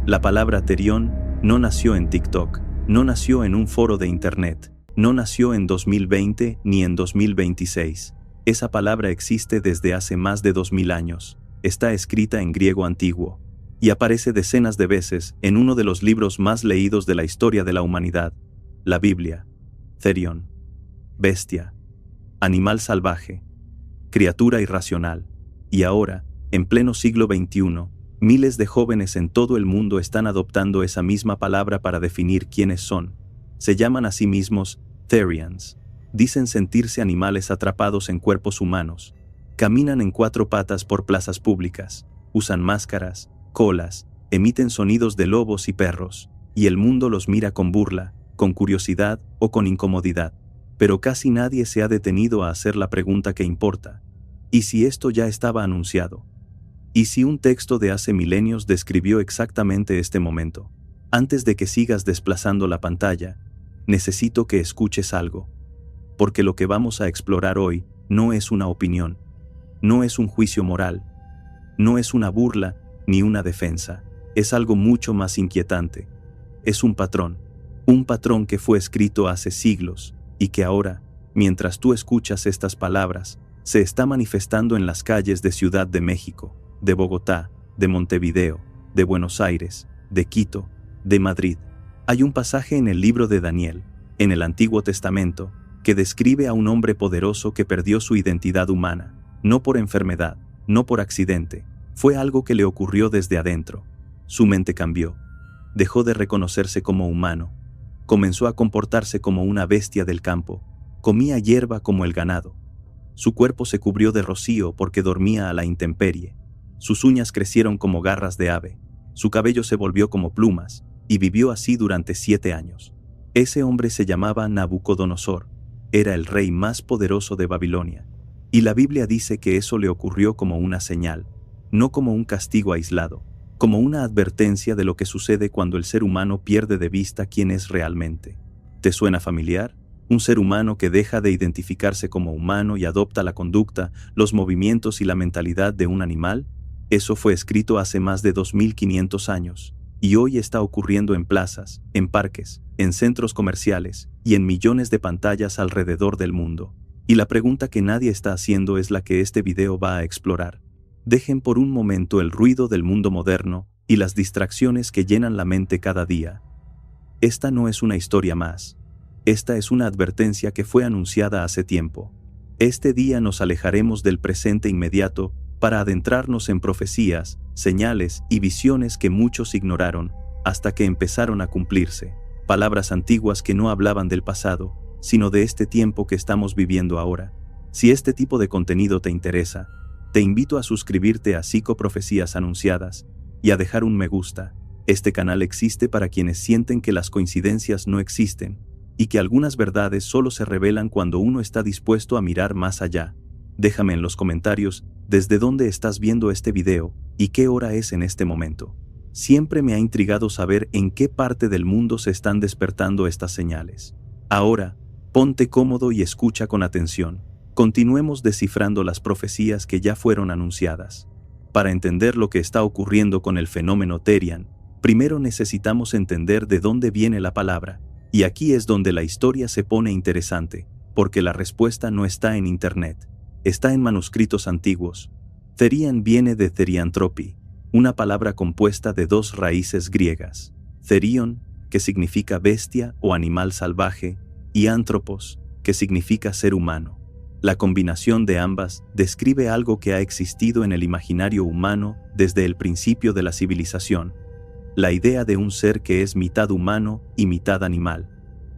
La palabra Therion no nació en TikTok, no nació en un foro de internet, no nació en 2020 ni en 2026. Esa palabra existe desde hace más de 2000 años, está escrita en griego antiguo, y aparece decenas de veces en uno de los libros más leídos de la historia de la humanidad, la Biblia. Therion. Bestia. Animal salvaje. Criatura irracional. Y ahora, en pleno siglo XXI, miles de jóvenes en todo el mundo están adoptando esa misma palabra para definir quiénes son. Se llaman a sí mismos Therians. Dicen sentirse animales atrapados en cuerpos humanos. Caminan en 4 patas por plazas públicas. Usan máscaras, colas, emiten sonidos de lobos y perros. Y el mundo los mira con burla, con curiosidad o con incomodidad. Pero casi nadie se ha detenido a hacer la pregunta que importa. ¿Y si esto ya estaba anunciado? ¿Y si un texto de hace milenios describió exactamente este momento? Antes de que sigas desplazando la pantalla, necesito que escuches algo. Porque lo que vamos a explorar hoy no es una opinión, no es un juicio moral, no es una burla ni una defensa, es algo mucho más inquietante. Es un patrón que fue escrito hace siglos y que ahora, mientras tú escuchas estas palabras, se está manifestando en las calles de Ciudad de México, de Bogotá, de Montevideo, de Buenos Aires, de Quito, de Madrid. Hay un pasaje en el libro de Daniel, en el Antiguo Testamento, que describe a un hombre poderoso que perdió su identidad humana, no por enfermedad, no por accidente, fue algo que le ocurrió desde adentro. Su mente cambió, dejó de reconocerse como humano, comenzó a comportarse como una bestia del campo, comía hierba como el ganado. Su cuerpo se cubrió de rocío porque dormía a la intemperie. Sus uñas crecieron como garras de ave, su cabello se volvió como plumas, y vivió así durante 7 años. Ese hombre se llamaba Nabucodonosor, era el rey más poderoso de Babilonia, y la Biblia dice que eso le ocurrió como una señal, no como un castigo aislado, como una advertencia de lo que sucede cuando el ser humano pierde de vista quién es realmente. ¿Te suena familiar? Un ser humano que deja de identificarse como humano y adopta la conducta, los movimientos y la mentalidad de un animal. Eso fue escrito hace más de 2500 años, y hoy está ocurriendo en plazas, en parques, en centros comerciales y en millones de pantallas alrededor del mundo. Y la pregunta que nadie está haciendo es la que este video va a explorar. Dejen por un momento el ruido del mundo moderno y las distracciones que llenan la mente cada día. Esta no es una historia más. Esta es una advertencia que fue anunciada hace tiempo. Este día nos alejaremos del presente inmediato para adentrarnos en profecías, señales y visiones que muchos ignoraron hasta que empezaron a cumplirse. Palabras antiguas que no hablaban del pasado, sino de este tiempo que estamos viviendo ahora. Si este tipo de contenido te interesa, te invito a suscribirte a Psicoprofecías Anunciadas y a dejar un me gusta. Este canal existe para quienes sienten que las coincidencias no existen y que algunas verdades solo se revelan cuando uno está dispuesto a mirar más allá. Déjame en los comentarios desde dónde estás viendo este video y qué hora es en este momento. Siempre me ha intrigado saber en qué parte del mundo se están despertando estas señales. Ahora, ponte cómodo y escucha con atención. Continuemos descifrando las profecías que ya fueron anunciadas. Para entender lo que está ocurriendo con el fenómeno Therian, primero necesitamos entender de dónde viene la palabra. Y aquí es donde la historia se pone interesante, porque la respuesta no está en internet, está en manuscritos antiguos. Therian viene de therianthropy, una palabra compuesta de 2 raíces griegas, therion, que significa bestia o animal salvaje, y anthropos, que significa ser humano. La combinación de ambas describe algo que ha existido en el imaginario humano desde el principio de la civilización, la idea de un ser que es mitad humano y mitad animal,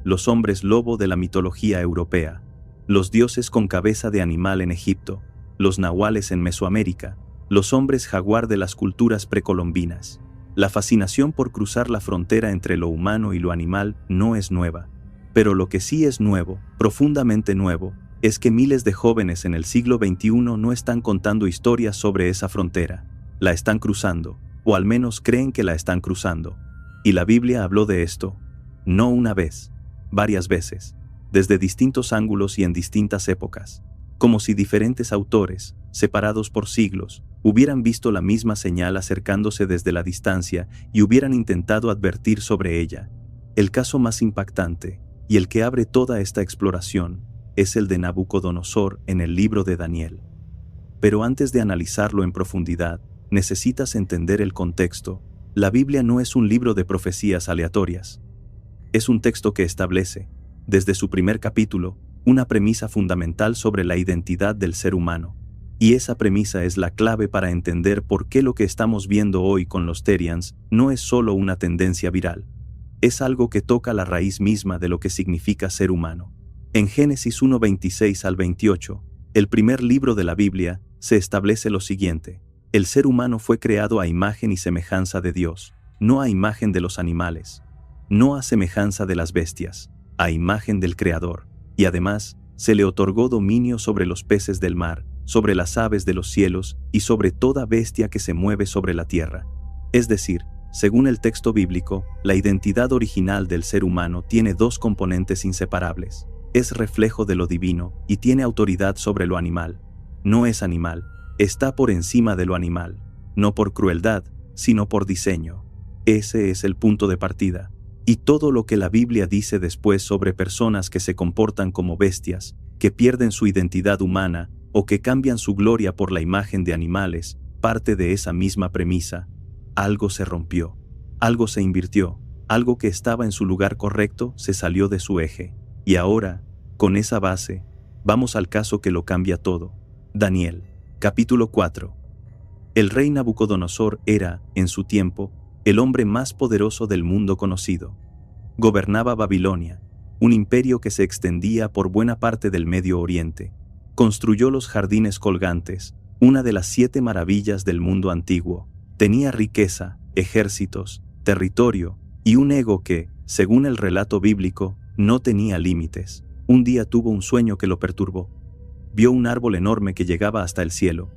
los hombres lobo de la mitología europea, los dioses con cabeza de animal en Egipto, los nahuales en Mesoamérica, los hombres jaguar de las culturas precolombinas. La fascinación por cruzar la frontera entre lo humano y lo animal no es nueva, pero lo que sí es nuevo, profundamente nuevo, es que miles de jóvenes en el siglo XXI no están contando historias sobre esa frontera, la están cruzando, o al menos creen que la están cruzando. Y la Biblia habló de esto, no una vez, varias veces, desde distintos ángulos y en distintas épocas, como si diferentes autores, separados por siglos, hubieran visto la misma señal acercándose desde la distancia y hubieran intentado advertir sobre ella. El caso más impactante, y el que abre toda esta exploración, es el de Nabucodonosor en el libro de Daniel. Pero antes de analizarlo en profundidad, necesitas entender el contexto. La Biblia no es un libro de profecías aleatorias. Es un texto que establece, desde su primer capítulo, una premisa fundamental sobre la identidad del ser humano. Y esa premisa es la clave para entender por qué lo que estamos viendo hoy con los Therians no es solo una tendencia viral. Es algo que toca la raíz misma de lo que significa ser humano. En Génesis 1:26 al 28, el primer libro de la Biblia, se establece lo siguiente: el ser humano fue creado a imagen y semejanza de Dios, no a imagen de los animales, no a semejanza de las bestias, a imagen del Creador, y además se le otorgó dominio sobre los peces del mar, sobre las aves de los cielos y sobre toda bestia que se mueve sobre la tierra. Es decir, según el texto bíblico, la identidad original del ser humano tiene dos componentes inseparables. Es reflejo de lo divino y tiene autoridad sobre lo animal. No es animal, está por encima de lo animal, no por crueldad, sino por diseño. Ese es el punto de partida. Y todo lo que la Biblia dice después sobre personas que se comportan como bestias, que pierden su identidad humana o que cambian su gloria por la imagen de animales, parte de esa misma premisa. Algo se rompió, algo se invirtió, algo que estaba en su lugar correcto se salió de su eje. Y ahora, con esa base, vamos al caso que lo cambia todo. Daniel, capítulo 4. El rey Nabucodonosor era, en su tiempo, el hombre más poderoso del mundo conocido. Gobernaba Babilonia, un imperio que se extendía por buena parte del Medio Oriente. Construyó los jardines colgantes, una de las 7 maravillas del mundo antiguo. Tenía riqueza, ejércitos, territorio y un ego que, según el relato bíblico, no tenía límites. Un día tuvo un sueño que lo perturbó. Vio un árbol enorme que llegaba hasta el cielo,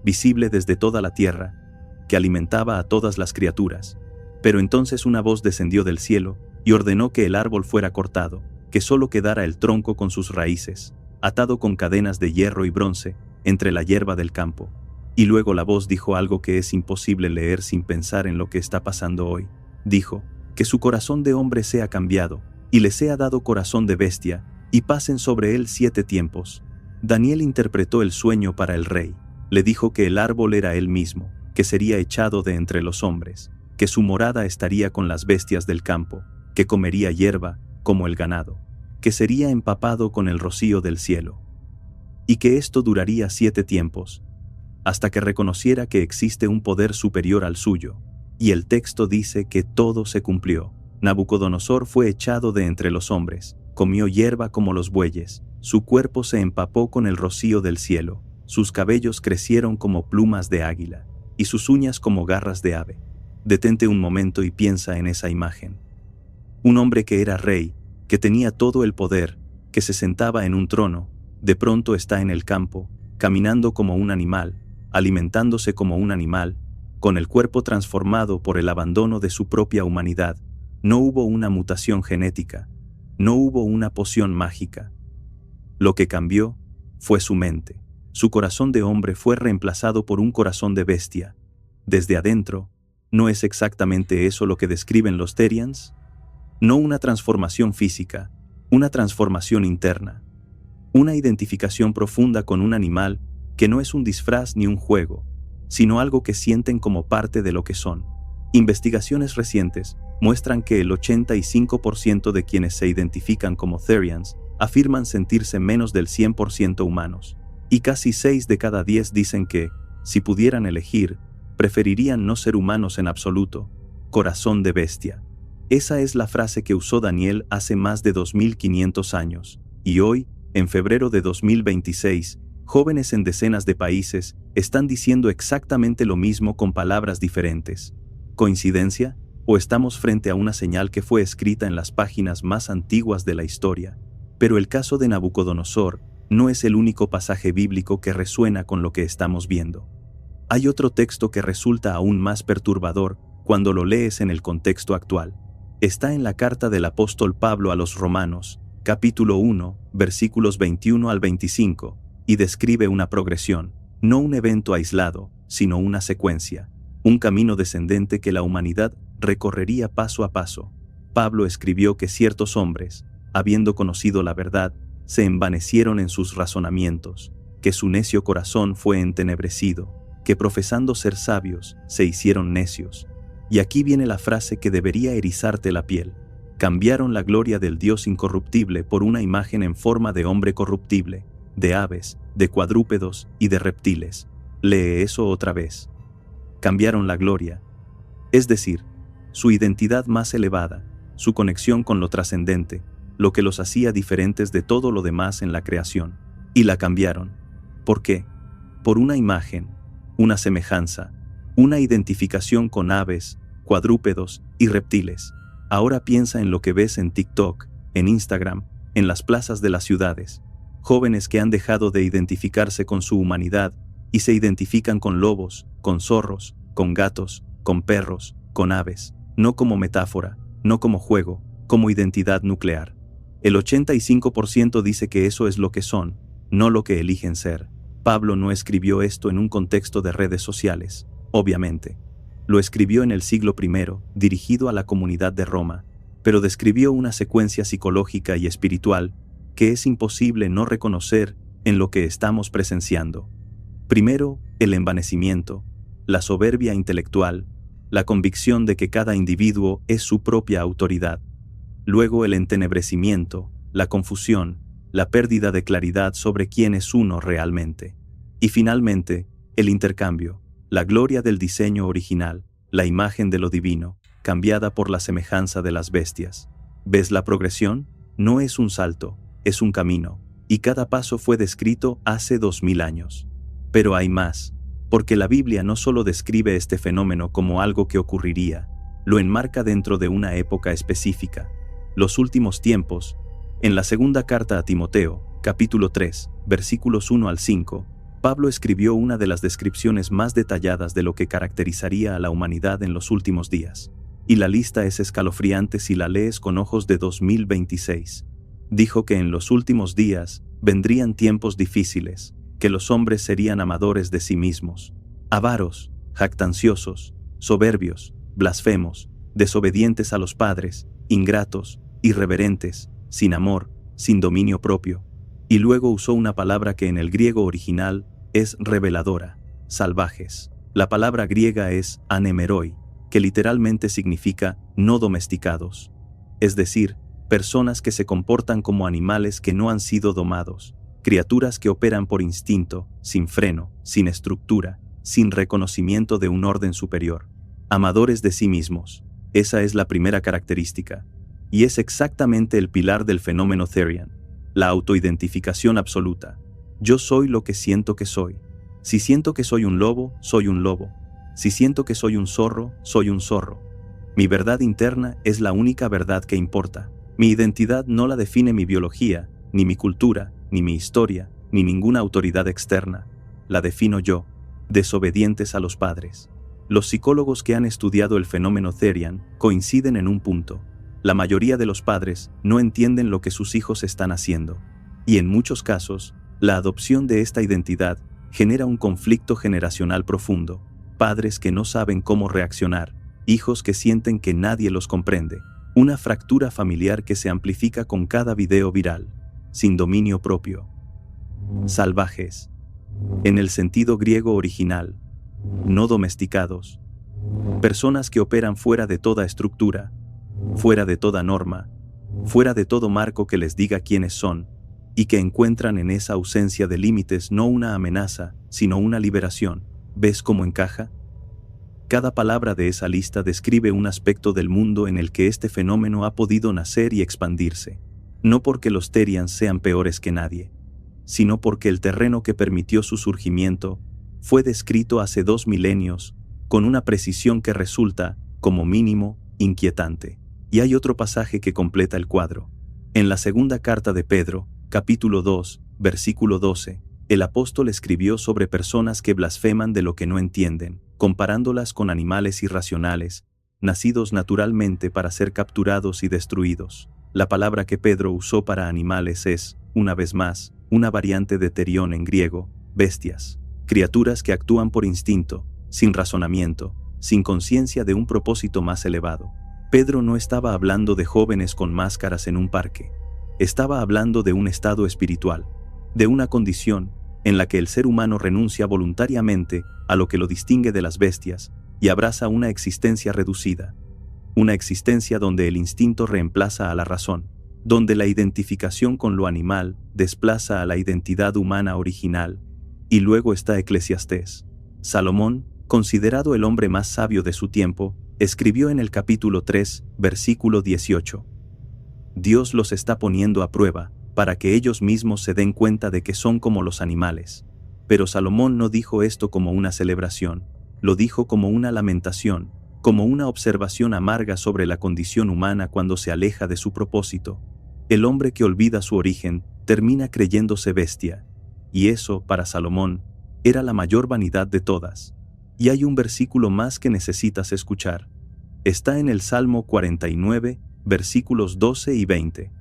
visible desde toda la tierra, que alimentaba a todas las criaturas. Pero entonces una voz descendió del cielo y ordenó que el árbol fuera cortado, que solo quedara el tronco con sus raíces, atado con cadenas de hierro y bronce, entre la hierba del campo. Y luego la voz dijo algo que es imposible leer sin pensar en lo que está pasando hoy. Dijo, que su corazón de hombre sea cambiado, y le sea dado corazón de bestia, y pasen sobre él 7 tiempos. Daniel interpretó el sueño para el rey. Le dijo que el árbol era él mismo, que sería echado de entre los hombres, que su morada estaría con las bestias del campo, que comería hierba, como el ganado, que sería empapado con el rocío del cielo, y que esto duraría 7 tiempos, hasta que reconociera que existe un poder superior al suyo. Y el texto dice que todo se cumplió. Nabucodonosor fue echado de entre los hombres, comió hierba como los bueyes, su cuerpo se empapó con el rocío del cielo, sus cabellos crecieron como plumas de águila, y sus uñas como garras de ave. Detente un momento y piensa en esa imagen. Un hombre que era rey, que tenía todo el poder, que se sentaba en un trono, de pronto está en el campo, caminando como un animal, alimentándose como un animal, con el cuerpo transformado por el abandono de su propia humanidad. No hubo una mutación genética, no hubo una poción mágica. Lo que cambió fue su mente. Su corazón de hombre fue reemplazado por un corazón de bestia. Desde adentro, ¿no es exactamente eso lo que describen los Therians? No una transformación física, una transformación interna. Una identificación profunda con un animal que no es un disfraz ni un juego, sino algo que sienten como parte de lo que son. Investigaciones recientes muestran que el 85% de quienes se identifican como Therians afirman sentirse menos del 100% humanos, y casi 6 de cada 10 dicen que, si pudieran elegir, preferirían no ser humanos en absoluto. Corazón de bestia. Esa es la frase que usó Daniel hace más de 2500 años, y hoy, en febrero de 2026, jóvenes en decenas de países están diciendo exactamente lo mismo con palabras diferentes. ¿Coincidencia? ¿O estamos frente a una señal que fue escrita en las páginas más antiguas de la historia? Pero el caso de Nabucodonosor no es el único pasaje bíblico que resuena con lo que estamos viendo. Hay otro texto que resulta aún más perturbador cuando lo lees en el contexto actual. Está en la carta del apóstol Pablo a los Romanos, capítulo 1, versículos 21 al 25, y describe una progresión, no un evento aislado, sino una secuencia, un camino descendente que la humanidad recorrería paso a paso. Pablo escribió que ciertos hombres, habiendo conocido la verdad, se envanecieron en sus razonamientos, que su necio corazón fue entenebrecido, que profesando ser sabios, se hicieron necios. Y aquí viene la frase que debería erizarte la piel. Cambiaron la gloria del Dios incorruptible por una imagen en forma de hombre corruptible, de aves, de cuadrúpedos y de reptiles. Lee eso otra vez. Cambiaron la gloria, es decir, su identidad más elevada, su conexión con lo trascendente, lo que los hacía diferentes de todo lo demás en la creación, y la cambiaron. ¿Por qué? Por una imagen, una semejanza, una identificación con aves, cuadrúpedos y reptiles. Ahora piensa en lo que ves en TikTok, en Instagram, en las plazas de las ciudades. Jóvenes que han dejado de identificarse con su humanidad y se identifican con lobos, con zorros, con gatos, con perros, con aves, no como metáfora, no como juego, como identidad nuclear. El 85% dice que eso es lo que son, no lo que eligen ser. Pablo no escribió esto en un contexto de redes sociales, obviamente. Lo escribió en el siglo I, dirigido a la comunidad de Roma, pero describió una secuencia psicológica y espiritual que es imposible no reconocer en lo que estamos presenciando. Primero, el envanecimiento, la soberbia intelectual, la convicción de que cada individuo es su propia autoridad. Luego el entenebrecimiento, la confusión, la pérdida de claridad sobre quién es uno realmente. Y finalmente, el intercambio, la gloria del diseño original, la imagen de lo divino, cambiada por la semejanza de las bestias. ¿Ves la progresión? No es un salto, es un camino, y cada paso fue descrito hace 2000 años. Pero hay más, porque la Biblia no solo describe este fenómeno como algo que ocurriría, lo enmarca dentro de una época específica, los últimos tiempos. En la segunda carta a Timoteo, capítulo 3, versículos 1 al 5, Pablo escribió una de las descripciones más detalladas de lo que caracterizaría a la humanidad en los últimos días. Y la lista es escalofriante si la lees con ojos de 2026. Dijo que en los últimos días vendrían tiempos difíciles, que los hombres serían amadores de sí mismos, avaros, jactanciosos, soberbios, blasfemos, desobedientes a los padres, ingratos, irreverentes, sin amor, sin dominio propio. Y luego usó una palabra que en el griego original es reveladora, salvajes. La palabra griega es anemeroi, que literalmente significa no domesticados. Es decir, personas que se comportan como animales que no han sido domados, criaturas que operan por instinto, sin freno, sin estructura, sin reconocimiento de un orden superior. Amadores de sí mismos. Esa es la primera característica. Y es exactamente el pilar del fenómeno Therian, la autoidentificación absoluta. Yo soy lo que siento que soy. Si siento que soy un lobo, soy un lobo. Si siento que soy un zorro, soy un zorro. Mi verdad interna es la única verdad que importa. Mi identidad no la define mi biología, ni mi cultura, ni mi historia, ni ninguna autoridad externa. La defino yo, desobedientes a los padres. Los psicólogos que han estudiado el fenómeno Therian coinciden en un punto. La mayoría de los padres no entienden lo que sus hijos están haciendo. Y en muchos casos, la adopción de esta identidad genera un conflicto generacional profundo. Padres que no saben cómo reaccionar, hijos que sienten que nadie los comprende. Una fractura familiar que se amplifica con cada video viral, sin dominio propio. Salvajes. En el sentido griego original, no domesticados. Personas que operan fuera de toda estructura, fuera de toda norma, fuera de todo marco que les diga quiénes son, y que encuentran en esa ausencia de límites no una amenaza, sino una liberación. ¿Ves cómo encaja? Cada palabra de esa lista describe un aspecto del mundo en el que este fenómeno ha podido nacer y expandirse. No porque los Therians sean peores que nadie, sino porque el terreno que permitió su surgimiento fue descrito hace 2 milenios con una precisión que resulta, como mínimo, inquietante. Y hay otro pasaje que completa el cuadro. En la segunda carta de Pedro, capítulo 2, versículo 12, el apóstol escribió sobre personas que blasfeman de lo que no entienden, comparándolas con animales irracionales, nacidos naturalmente para ser capturados y destruidos. La palabra que Pedro usó para animales es, una vez más, una variante de therion en griego, bestias. criaturas que actúan por instinto, sin razonamiento, sin conciencia de un propósito más elevado. Pedro no estaba hablando de jóvenes con máscaras en un parque. Estaba hablando de un estado espiritual, de una condición en la que el ser humano renuncia voluntariamente a lo que lo distingue de las bestias y abraza una existencia reducida. Una existencia donde el instinto reemplaza a la razón, donde la identificación con lo animal desplaza a la identidad humana original. Y luego está Eclesiastés. Salomón, considerado el hombre más sabio de su tiempo, escribió en el capítulo 3, versículo 18. Dios los está poniendo a prueba, para que ellos mismos se den cuenta de que son como los animales. Pero Salomón no dijo esto como una celebración, lo dijo como una lamentación, como una observación amarga sobre la condición humana cuando se aleja de su propósito. El hombre que olvida su origen termina creyéndose bestia, y eso, para Salomón, era la mayor vanidad de todas. Y hay un versículo más que necesitas escuchar. Está en el Salmo 49, versículos 12 y 20.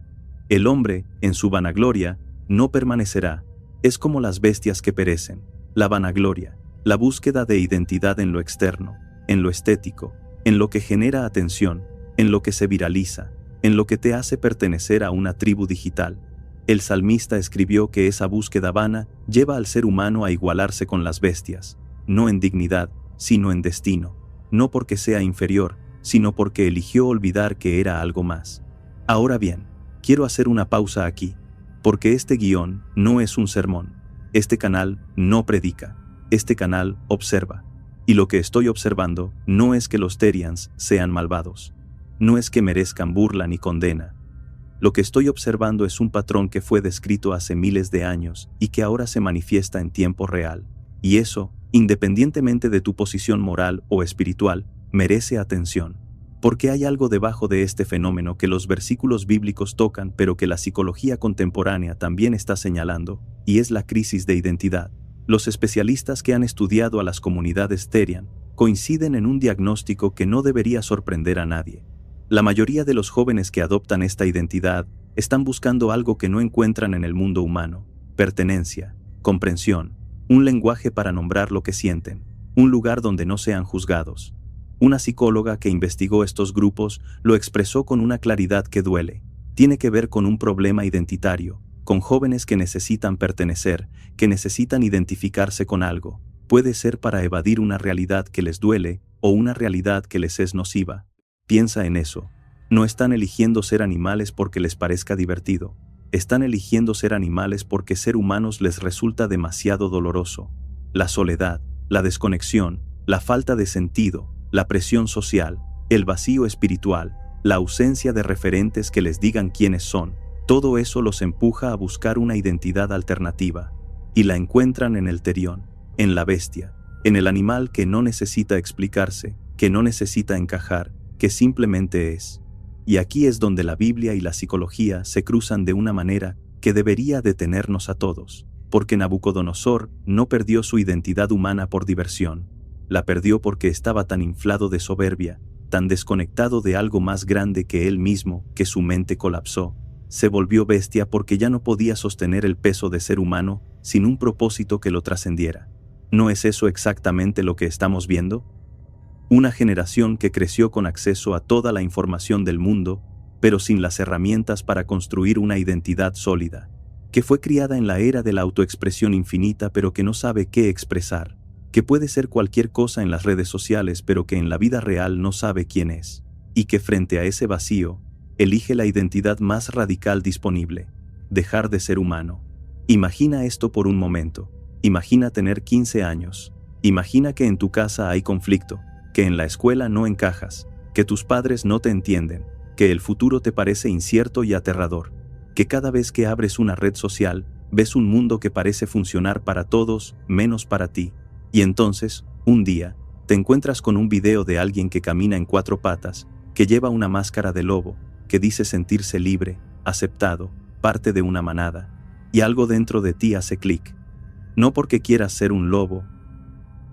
El hombre, en su vanagloria, no permanecerá. Es como las bestias que perecen. La vanagloria, la búsqueda de identidad en lo externo, en lo estético, en lo que genera atención, en lo que se viraliza, en lo que te hace pertenecer a una tribu digital. El salmista escribió que esa búsqueda vana lleva al ser humano a igualarse con las bestias, no en dignidad, sino en destino, no porque sea inferior, sino porque eligió olvidar que era algo más. Ahora bien, quiero hacer una pausa aquí, porque este guión no es un sermón. Este canal no predica, este canal observa. Y lo que estoy observando no es que los Terians sean malvados, no es que merezcan burla ni condena. Lo que estoy observando es un patrón que fue descrito hace miles de años y que ahora se manifiesta en tiempo real. Y eso, independientemente de tu posición moral o espiritual, merece atención. Porque hay algo debajo de este fenómeno que los versículos bíblicos tocan pero que la psicología contemporánea también está señalando, y es la crisis de identidad. Los especialistas que han estudiado a las comunidades Terian coinciden en un diagnóstico que no debería sorprender a nadie. La mayoría de los jóvenes que adoptan esta identidad están buscando algo que no encuentran en el mundo humano: pertenencia, comprensión, un lenguaje para nombrar lo que sienten, un lugar donde no sean juzgados. Una psicóloga que investigó estos grupos lo expresó con una claridad que duele. Tiene que ver con un problema identitario, con jóvenes que necesitan pertenecer, que necesitan identificarse con algo. Puede ser para evadir una realidad que les duele o una realidad que les es nociva. Piensa en eso. No están eligiendo ser animales porque les parezca divertido. Están eligiendo ser animales porque ser humanos les resulta demasiado doloroso. La soledad, la desconexión, la falta de sentido, la presión social, el vacío espiritual, la ausencia de referentes que les digan quiénes son, todo eso los empuja a buscar una identidad alternativa. Y la encuentran en el terión, en la bestia, en el animal que no necesita explicarse, que no necesita encajar, que simplemente es. Y aquí es donde la Biblia y la psicología se cruzan de una manera que debería detenernos a todos, porque Nabucodonosor no perdió su identidad humana por diversión, la perdió porque estaba tan inflado de soberbia, tan desconectado de algo más grande que él mismo, que su mente colapsó. Se volvió bestia porque ya no podía sostener el peso de ser humano sin un propósito que lo trascendiera. ¿No es eso exactamente lo que estamos viendo? Una generación que creció con acceso a toda la información del mundo, pero sin las herramientas para construir una identidad sólida, que fue criada en la era de la autoexpresión infinita pero que no sabe qué expresar, que puede ser cualquier cosa en las redes sociales pero que en la vida real no sabe quién es, y que frente a ese vacío, elige la identidad más radical disponible: dejar de ser humano. Imagina esto por un momento. Imagina tener 15 años. Imagina que en tu casa hay conflicto, que en la escuela no encajas, que tus padres no te entienden, que el futuro te parece incierto y aterrador, que cada vez que abres una red social, ves un mundo que parece funcionar para todos, menos para ti. Y entonces, un día, te encuentras con un video de alguien que camina en 4 patas, que lleva una máscara de lobo, que dice sentirse libre, aceptado, parte de una manada, y algo dentro de ti hace clic. No porque quieras ser un lobo,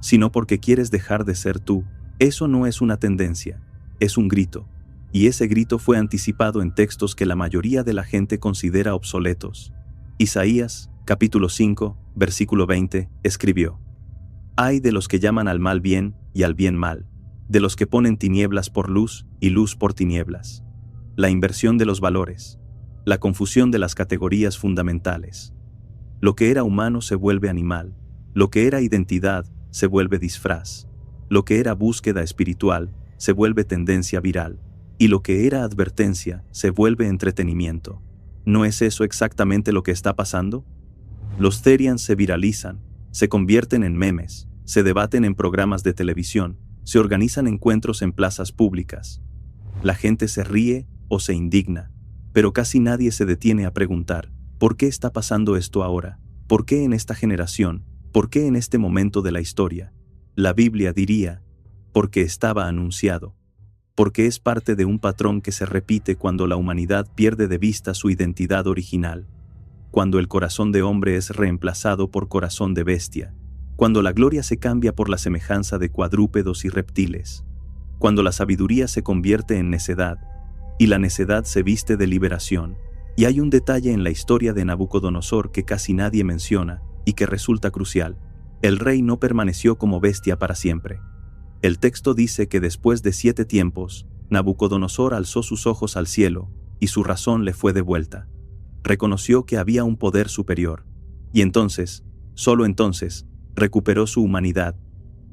sino porque quieres dejar de ser tú. Eso no es una tendencia, es un grito, y ese grito fue anticipado en textos que la mayoría de la gente considera obsoletos. Isaías, capítulo 5, versículo 20, escribió: Ay de los que llaman al mal bien y al bien mal, de los que ponen tinieblas por luz y luz por tinieblas. La inversión de los valores, la confusión de las categorías fundamentales. Lo que era humano se vuelve animal, lo que era identidad se vuelve disfraz, lo que era búsqueda espiritual se vuelve tendencia viral, y lo que era advertencia se vuelve entretenimiento. ¿No es eso exactamente lo que está pasando? Los Therians se viralizan, se convierten en memes, se debaten en programas de televisión, se organizan encuentros en plazas públicas. La gente se ríe o se indigna, pero casi nadie se detiene a preguntar, ¿por qué está pasando esto ahora? ¿Por qué en esta generación? ¿Por qué en este momento de la historia? La Biblia diría, porque estaba anunciado, porque es parte de un patrón que se repite cuando la humanidad pierde de vista su identidad original, cuando el corazón de hombre es reemplazado por corazón de bestia, cuando la gloria se cambia por la semejanza de cuadrúpedos y reptiles, cuando la sabiduría se convierte en necedad, y la necedad se viste de liberación. Y hay un detalle en la historia de Nabucodonosor que casi nadie menciona, y que resulta crucial. El rey no permaneció como bestia para siempre. El texto dice que después de 7 tiempos, Nabucodonosor alzó sus ojos al cielo, y su razón le fue devuelta. Reconoció que había un poder superior, y entonces, solo entonces, recuperó su humanidad,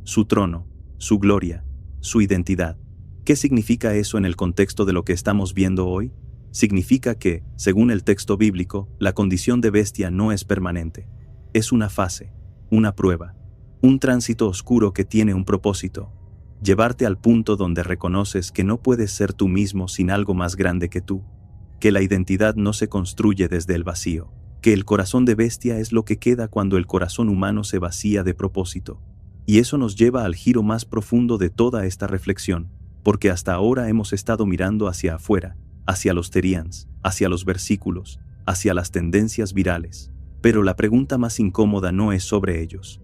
su trono, su gloria, su identidad. ¿Qué significa eso en el contexto de lo que estamos viendo hoy? Significa que, según el texto bíblico, la condición de bestia no es permanente. Es una fase, una prueba, un tránsito oscuro que tiene un propósito: llevarte al punto donde reconoces que no puedes ser tú mismo sin algo más grande que tú, que la identidad no se construye desde el vacío, que el corazón de bestia es lo que queda cuando el corazón humano se vacía de propósito. Y eso nos lleva al giro más profundo de toda esta reflexión, porque hasta ahora hemos estado mirando hacia afuera, hacia los Therians, hacia los versículos, hacia las tendencias virales. Pero la pregunta más incómoda no es sobre ellos,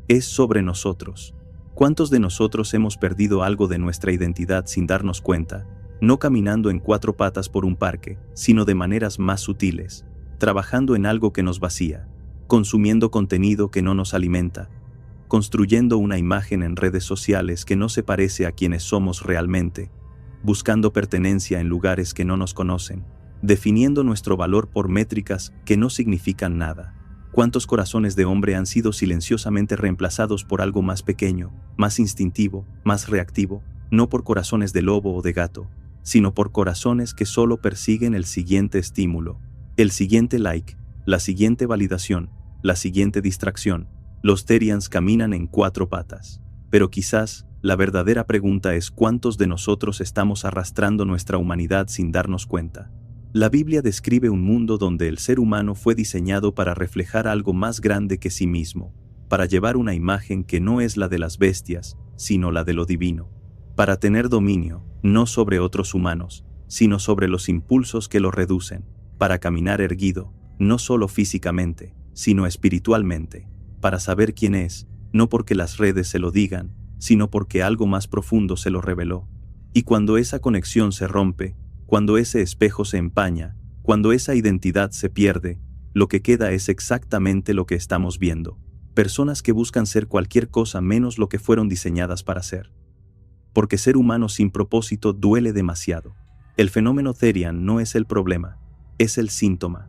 es sobre nosotros. ¿Cuántos de nosotros hemos perdido algo de nuestra identidad sin darnos cuenta? No caminando en 4 patas por un parque, sino de maneras más sutiles, trabajando en algo que nos vacía, consumiendo contenido que no nos alimenta, construyendo una imagen en redes sociales que no se parece a quienes somos realmente, buscando pertenencia en lugares que no nos conocen, definiendo nuestro valor por métricas que no significan nada. ¿Cuántos corazones de hombre han sido silenciosamente reemplazados por algo más pequeño, más instintivo, más reactivo, no por corazones de lobo o de gato, sino por corazones que solo persiguen el siguiente estímulo, el siguiente like, la siguiente validación, la siguiente distracción? Los Therians caminan en 4 patas. Pero quizás, la verdadera pregunta es ¿cuántos de nosotros estamos arrastrando nuestra humanidad sin darnos cuenta? La Biblia describe un mundo donde el ser humano fue diseñado para reflejar algo más grande que sí mismo, para llevar una imagen que no es la de las bestias, sino la de lo divino, para tener dominio, no sobre otros humanos, sino sobre los impulsos que lo reducen, para caminar erguido, no solo físicamente, sino espiritualmente, para saber quién es, no porque las redes se lo digan, sino porque algo más profundo se lo reveló. Y cuando esa conexión se rompe, cuando ese espejo se empaña, cuando esa identidad se pierde, lo que queda es exactamente lo que estamos viendo: personas que buscan ser cualquier cosa menos lo que fueron diseñadas para ser. Porque ser humano sin propósito duele demasiado. El fenómeno Therian no es el problema, es el síntoma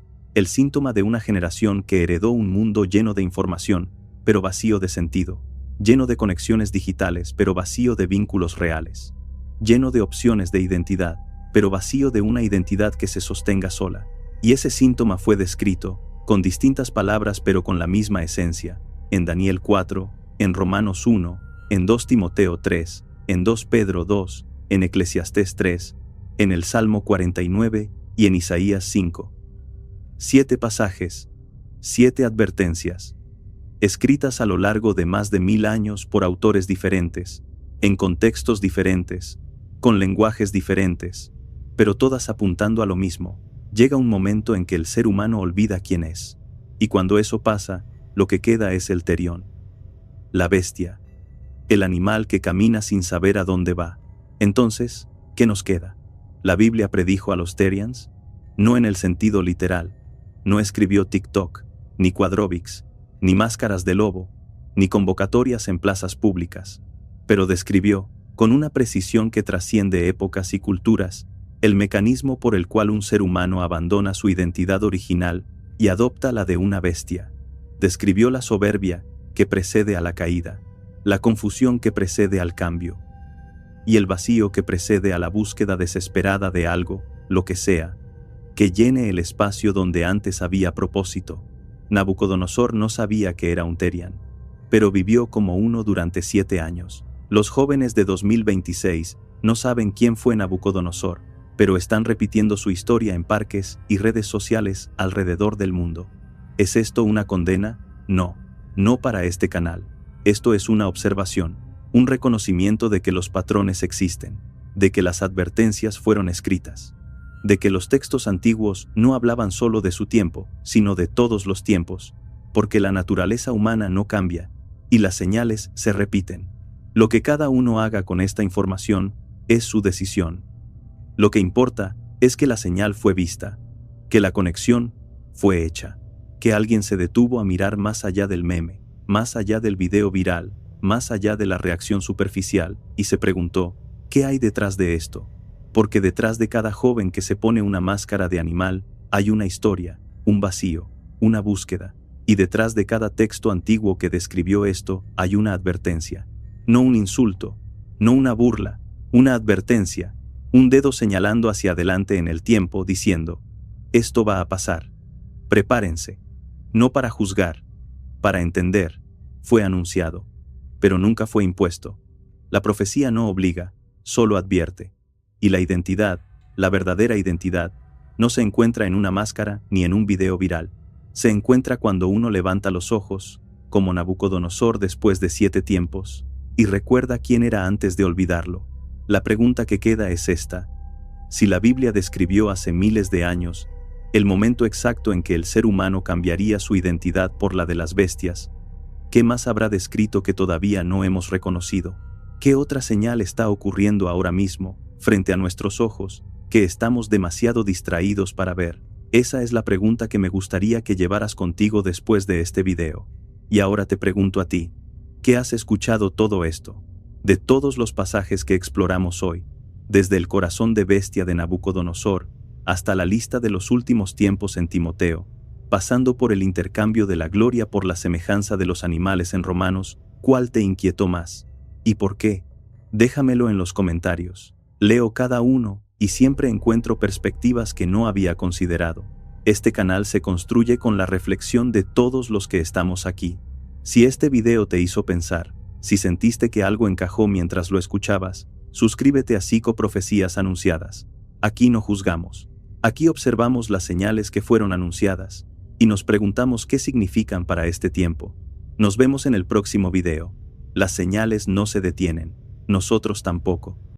de una generación que heredó un mundo lleno de información, pero vacío de sentido, lleno de conexiones digitales, pero vacío de vínculos reales, lleno de opciones de identidad, pero vacío de una identidad que se sostenga sola. Y ese síntoma fue descrito, con distintas palabras pero con la misma esencia, en Daniel 4, en Romanos 1, en 2 Timoteo 3, en 2 Pedro 2, en Eclesiastés 3, en el Salmo 49 y en Isaías 5. 7 pasajes, 7 advertencias, escritas a lo largo de más de 1000 años por autores diferentes, en contextos diferentes, con lenguajes diferentes, pero todas apuntando a lo mismo. Llega un momento en que el ser humano olvida quién es, y cuando eso pasa, lo que queda es el Therion, la bestia, el animal que camina sin saber a dónde va. Entonces, ¿qué nos queda? ¿La Biblia predijo a los Therians? No en el sentido literal. No escribió TikTok, ni Quadrobics, ni Máscaras de Lobo, ni convocatorias en plazas públicas, pero describió, con una precisión que trasciende épocas y culturas, el mecanismo por el cual un ser humano abandona su identidad original y adopta la de una bestia. Describió la soberbia que precede a la caída, la confusión que precede al cambio, y el vacío que precede a la búsqueda desesperada de algo, lo que sea, que llene el espacio donde antes había propósito. Nabucodonosor no sabía que era un Terian, pero vivió como uno durante 7 años. Los jóvenes de 2026 no saben quién fue Nabucodonosor, pero están repitiendo su historia en parques y redes sociales alrededor del mundo. ¿Es esto una condena? No, no para este canal. Esto es una observación, un reconocimiento de que los patrones existen, de que las advertencias fueron escritas, de que los textos antiguos no hablaban solo de su tiempo, sino de todos los tiempos, porque la naturaleza humana no cambia, y las señales se repiten. Lo que cada uno haga con esta información es su decisión. Lo que importa es que la señal fue vista, que la conexión fue hecha, que alguien se detuvo a mirar más allá del meme, más allá del video viral, más allá de la reacción superficial, y se preguntó, ¿qué hay detrás de esto? Porque detrás de cada joven que se pone una máscara de animal, hay una historia, un vacío, una búsqueda, y detrás de cada texto antiguo que describió esto, hay una advertencia. No un insulto, no una burla, una advertencia, un dedo señalando hacia adelante en el tiempo diciendo, esto va a pasar. Prepárense. No para juzgar, para entender. Fue anunciado, pero nunca fue impuesto. La profecía no obliga, solo advierte. Y la identidad, la verdadera identidad, no se encuentra en una máscara ni en un video viral. Se encuentra cuando uno levanta los ojos, como Nabucodonosor después de 7 tiempos, y recuerda quién era antes de olvidarlo. La pregunta que queda es esta: si la Biblia describió hace miles de años el momento exacto en que el ser humano cambiaría su identidad por la de las bestias, ¿qué más habrá descrito que todavía no hemos reconocido? ¿Qué otra señal está ocurriendo ahora mismo, frente a nuestros ojos, que estamos demasiado distraídos para ver? Esa es la pregunta que me gustaría que llevaras contigo después de este video. Y ahora te pregunto a ti, ¿qué has escuchado todo esto? De todos los pasajes que exploramos hoy, desde el corazón de bestia de Nabucodonosor, hasta la lista de los últimos tiempos en Timoteo, pasando por el intercambio de la gloria por la semejanza de los animales en Romanos, ¿cuál te inquietó más? ¿Y por qué? Déjamelo en los comentarios. Leo cada uno y siempre encuentro perspectivas que no había considerado. Este canal se construye con la reflexión de todos los que estamos aquí. Si este video te hizo pensar, si sentiste que algo encajó mientras lo escuchabas, suscríbete a Psicoprofecías Anunciadas. Aquí no juzgamos. Aquí observamos las señales que fueron anunciadas y nos preguntamos qué significan para este tiempo. Nos vemos en el próximo video. Las señales no se detienen, nosotros tampoco.